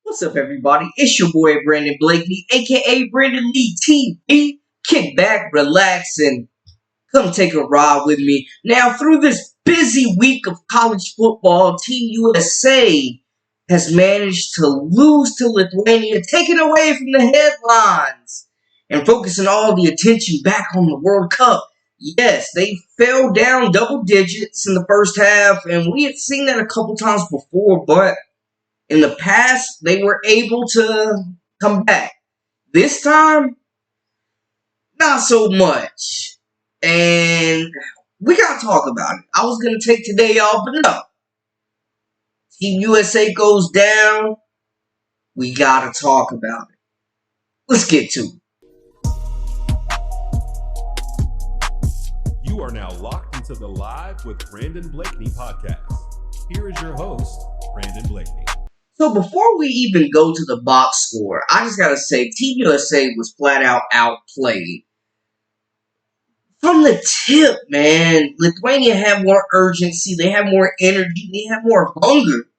What's up, everybody? It's your boy Brandon Blakely, aka Brandon Lee TV. Kick back, relax, and come take a ride with me. Now, through this busy week of college football, Team USA has managed to lose to Lithuania, taking away from the headlines and focusing all the attention back on the World Cup. Yes, they fell down double digits in the first half, and we had seen that a couple times before, but in the past, they were able to come back. This time, not so much. And we got to talk about it. I was going to take today off, but no. Team USA goes down. We got to talk about it. Let's get to it. You are now locked into the Live with Brandon Blakely podcast. Here is your host, Brandon Blakely. So before we even go to the box score, I just got to say Team USA was flat out outplayed. From the tip, man, Lithuania had more urgency, they had more energy, they had more hunger,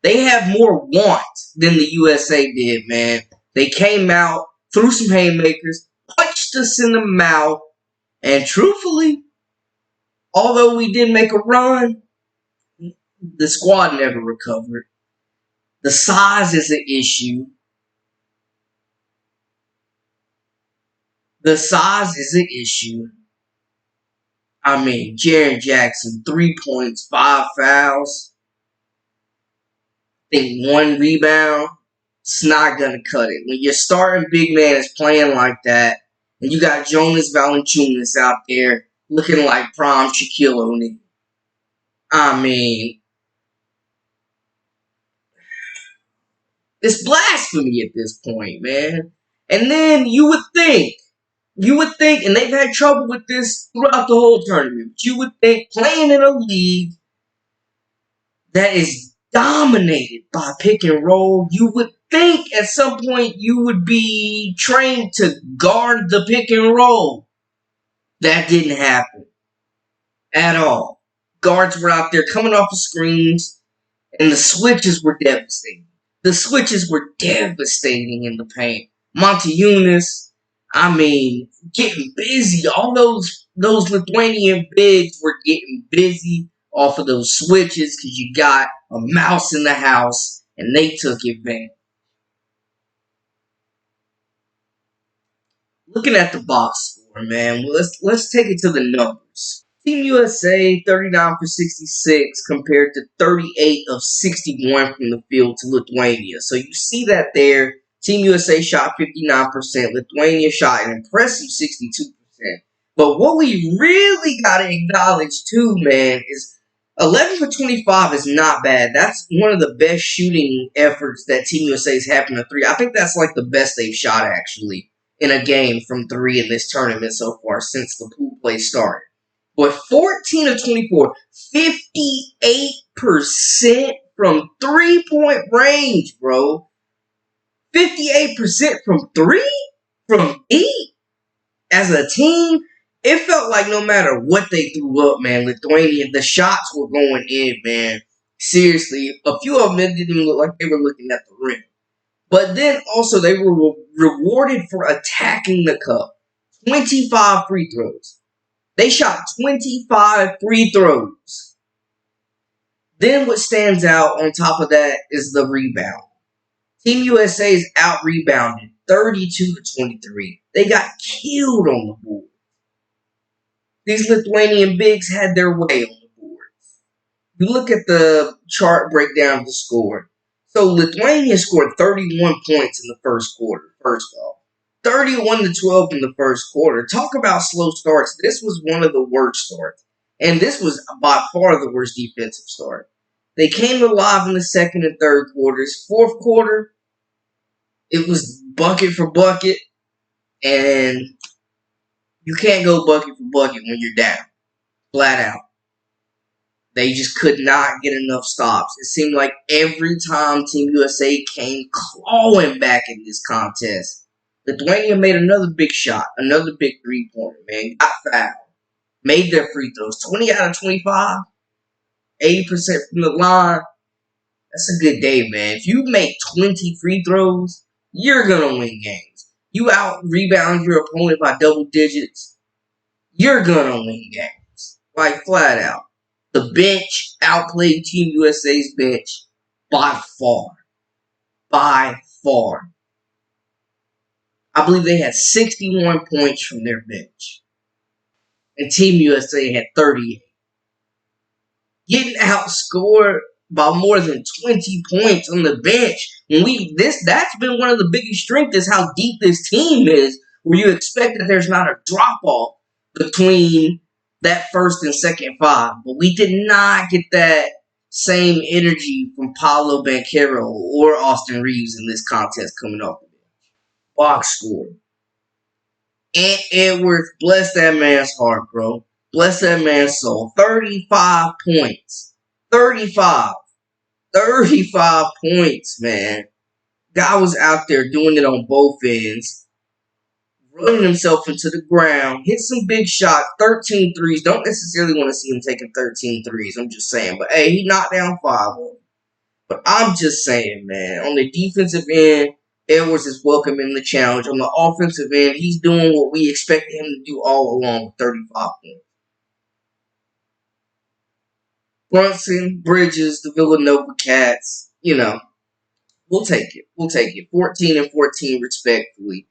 they had more want than the USA did, man. They came out, threw some haymakers, punched us in the mouth, and truthfully, although we did make a run, the squad never recovered. The size is an issue. I mean, Jaren Jackson, 3 points, 5 fouls. I think 1 rebound. It's not going to cut it. When your starting big man is playing like that, and you got Jonas Valanciunas out there looking like prime Shaquille O'Neal. I mean, it's blasphemy at this point, man. And then you would think, and they've had trouble with this throughout the whole tournament, but you would think playing in a league that is dominated by pick and roll, you would think at some point you would be trained to guard the pick and roll. That didn't happen at all. Guards were out there coming off of screens, and the switches were devastating. In the paint. Monty Eunice, I mean, getting busy. All those Lithuanian bigs were getting busy off of those switches because you got a mouse in the house, and they took advantage. Looking at the box score, man, let's take it to the numbers. Team USA, 39 for 66 compared to 38 of 61 from the field to Lithuania. So you see that there. Team USA shot 59%. Lithuania shot an impressive 62%. But what we really got to acknowledge too, man, is 11 for 25 is not bad. That's one of the best shooting efforts that Team USA's had from the three. I think that's like the best they've shot, actually, in a game from three in this tournament so far since the pool play started. But 14 of 24, 58% from three-point range, bro. 58% from three? From deep? As a team, it felt like no matter what they threw up, man, Lithuania, the shots were going in, man. Seriously, a few of them didn't even look like they were looking at the rim. But then also they were rewarded for attacking the cup. 25 free throws. They shot 25 free throws. Then what stands out on top of that is the rebound. Team USA is out-rebounded 32 to 23. They got killed on the board. These Lithuanian bigs had their way on the boards. You look at the chart breakdown of the score. So Lithuania scored 31 points in the first quarter, first off. 31 to 12 in the first quarter. Talk about slow starts. This was one of the worst starts. And this was by far the worst defensive start. They came alive in the second and third quarters. Fourth quarter, it was bucket for bucket. And you can't go bucket for bucket when you're down. Flat out. They just could not get enough stops. It seemed like every time Team USA came clawing back in this contest, Lithuania made another big shot, another big three-pointer, man. Got fouled. Made their free throws. 20 out of 25. 80% from the line. That's a good day, man. If you make 20 free throws, you're going to win games. You out rebound your opponent by double digits, you're going to win games. Like, flat out. The bench outplayed Team USA's bench by far. By far. I believe they had 61 points from their bench. And Team USA had 38. Getting outscored by more than 20 points on the bench. That's been one of the biggest strengths is how deep this team is, where you expect that there's not a drop off between that first and second five. But we did not get that same energy from Paolo Banchero or Austin Reeves in this contest coming off the bench. Box score. Ant Edwards, bless that man's heart, bro. Bless that man's soul. 35 points. 35. 35 points, man. Guy was out there doing it on both ends. Running himself into the ground. Hit some big shots. 13 threes. Don't necessarily want to see him taking 13 threes. I'm just saying. But, hey, he knocked down 5 of them. But I'm just saying, man. On the defensive end, Edwards is welcoming the challenge. On the offensive end, he's doing what we expected him to do all along with 35 points. Brunson, Bridges, the Villanova Cats, we'll take it. We'll take it. 14 and 14 respectfully.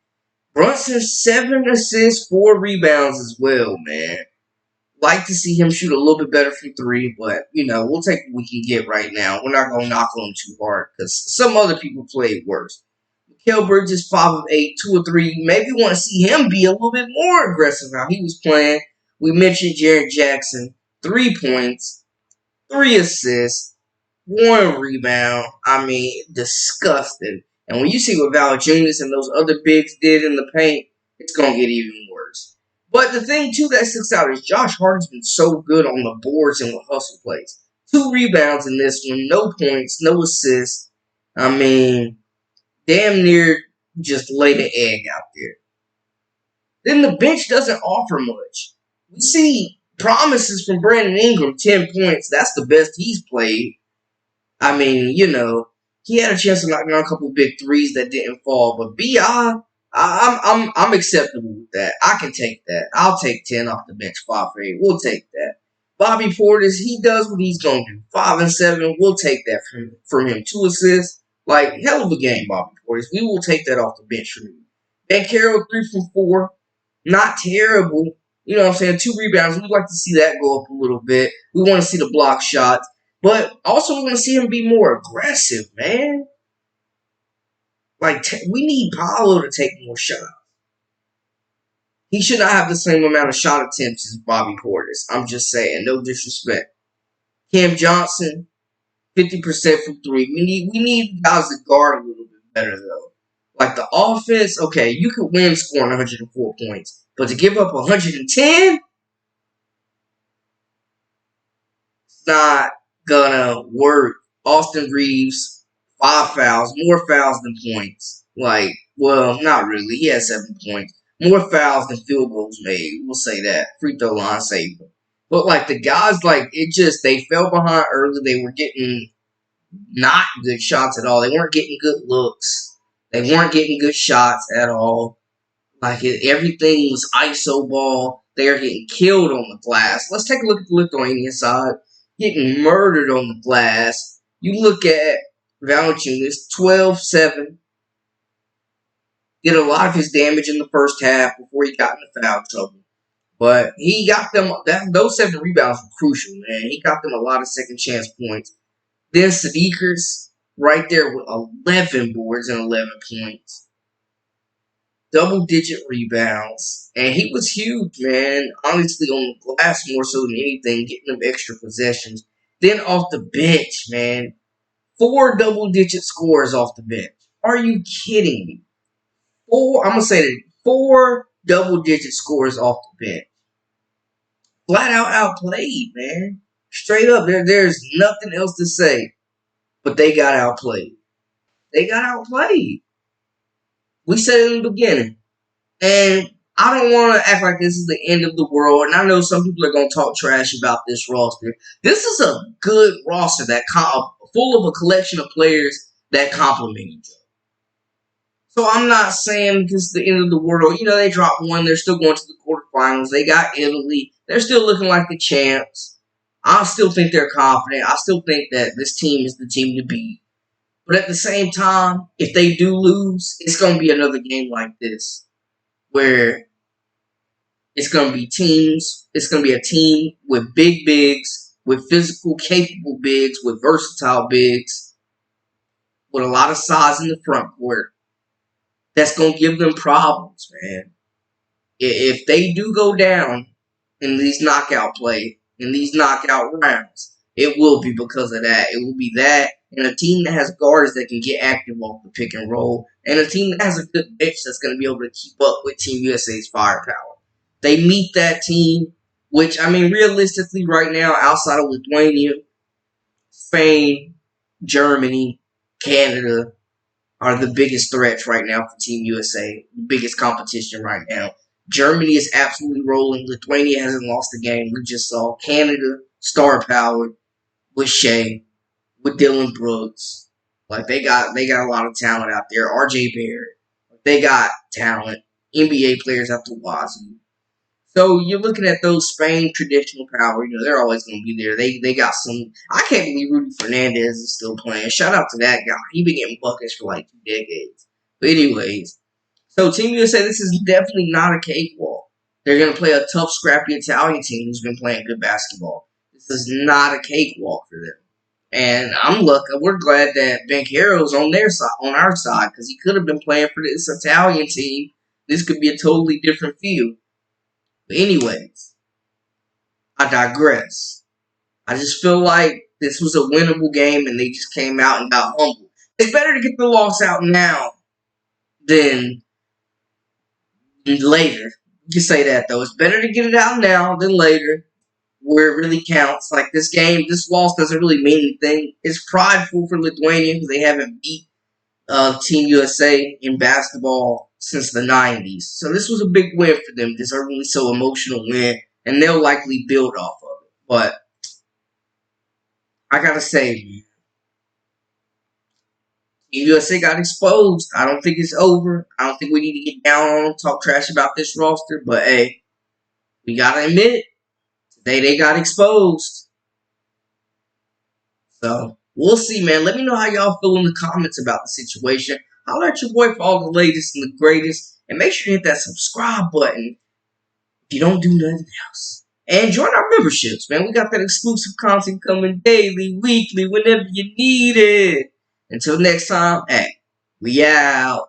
Brunson, 7 assists, 4 rebounds as well, man. Like to see him shoot a little bit better from 3, but, we'll take what we can get right now. We're not going to knock on him too hard because some other people played worse. Mikal Bridges, 5 of 8, 2 of 3. Maybe want to see him be a little bit more aggressive how he was playing. We mentioned Jaren Jackson, 3 points, 3 assists, 1 rebound. I mean, disgusting. And when you see what Valanciunas and those other bigs did in the paint, it's going to get even worse. But the thing, too, that sticks out is Josh Hart's been so good on the boards and with hustle plays. 2 rebounds in this one, no points, no assists. I mean, damn near just laid an egg out there. Then the bench doesn't offer much. We see promises from Brandon Ingram, 10 points. That's the best he's played. I mean, he had a chance to knock down a couple big threes that didn't fall. But B.I., I'm acceptable with that. I can take that. I'll take 10 off the bench, 5 for 8. We'll take that. Bobby Portis, he does what he's going to do. 5 and 7. We'll take that from him. 2 assists. Like, hell of a game, Bobby Portis. We will take that off the bench from you. Banchero, 3 from 4. Not terrible. You know what I'm saying? 2 rebounds. We'd like to see that go up a little bit. We want to see the block shots. But also we want to see him be more aggressive, man. Like, we need Paolo to take more shots. He should not have the same amount of shot attempts as Bobby Portis. I'm just saying. No disrespect. Cam Johnson, 50% from 3. We need guys to guard a little bit better, though. Like, the offense, okay, you could win scoring 104 points. But to give up 110? It's not gonna work. Austin Reeves, 5 fouls. More fouls than points. Like, well, not really. He had 7 points. More fouls than field goals made. We'll say that. Free throw line saved them. But, like, the guys, like, they fell behind early. They were getting not good shots at all. They weren't getting good looks. They weren't getting good shots at all. Like, everything was iso ball. They are getting killed on the glass. Let's take a look at the Lithuanian side. Getting murdered on the glass. You look at Valanciunas, 12-7. Did a lot of his damage in the first half before he got into foul trouble. But he got them, those 7 rebounds were crucial, man. He got them a lot of second chance points. Then Sadiqers, right there with 11 boards and 11 points. Double-digit rebounds. And he was huge, man. Honestly, on the glass more so than anything, getting them extra possessions. Then off the bench, man. 4 double-digit scores off the bench. Are you kidding me? 4 double-digit scores off the bench. Flat out outplayed, man. Straight up, there's nothing else to say. But they got outplayed. They got outplayed. We said it in the beginning. And I don't want to act like this is the end of the world. And I know some people are going to talk trash about this roster. This is a good roster that full of a collection of players that complement each other. So I'm not saying this is the end of the world. They dropped one. They're still going to the quarterfinals. They got Italy. They're still looking like the champs. I still think they're confident. I still think that this team is the team to beat. But at the same time, if they do lose, it's going to be another game like this where it's going to be teams. It's going to be a team with big bigs, with physical, capable bigs, with versatile bigs, with a lot of size in the front court. That's going to give them problems, man. If they do go down in these knockout play, in these knockout rounds, it will be because of that. It will be that, and a team that has guards that can get active off the pick and roll, and a team that has a good bench that's going to be able to keep up with Team USA's firepower. They meet that team, which, realistically right now, outside of Lithuania, Spain, Germany, Canada, are the biggest threats right now for Team USA. The biggest competition right now. Germany is absolutely rolling. Lithuania hasn't lost a game. We just saw Canada, star power, with Shea, with Dylan Brooks. They got a lot of talent out there. RJ Barrett. They got talent. NBA players out the wazoo. So you're looking at those Spain traditional power. They're always going to be there. They got some. I can't believe Rudy Fernandez is still playing. Shout out to that guy. He been getting buckets for 2 decades. But anyways, so Team USA, this is definitely not a cakewalk. They're going to play a tough, scrappy Italian team who's been playing good basketball. This is not a cakewalk for them. And we're glad that Banchero's on their side, on our side, because he could have been playing for this Italian team. This could be a totally different feel. But anyways, I digress. I just feel like this was a winnable game and they just came out and got humbled. It's better to get the loss out now than later. You can say that, though. It's better to get it out now than later, where it really counts. This loss doesn't really mean anything. It's prideful for Lithuania because they haven't beat Team USA in basketball since the 90s. So this was a big win for them. This is a really so emotional win, and they'll likely build off of it. But I gotta say, man, Team USA got exposed. I don't think it's over. I don't think we need to get down on them, talk trash about this roster. But hey, we gotta admit, today they got exposed. So we'll see, man. Let me know how y'all feel in the comments about the situation. Holler at your boy for all the latest and the greatest. And make sure you hit that subscribe button if you don't do nothing else. And join our memberships, man. We got that exclusive content coming daily, weekly, whenever you need it. Until next time, hey, we out.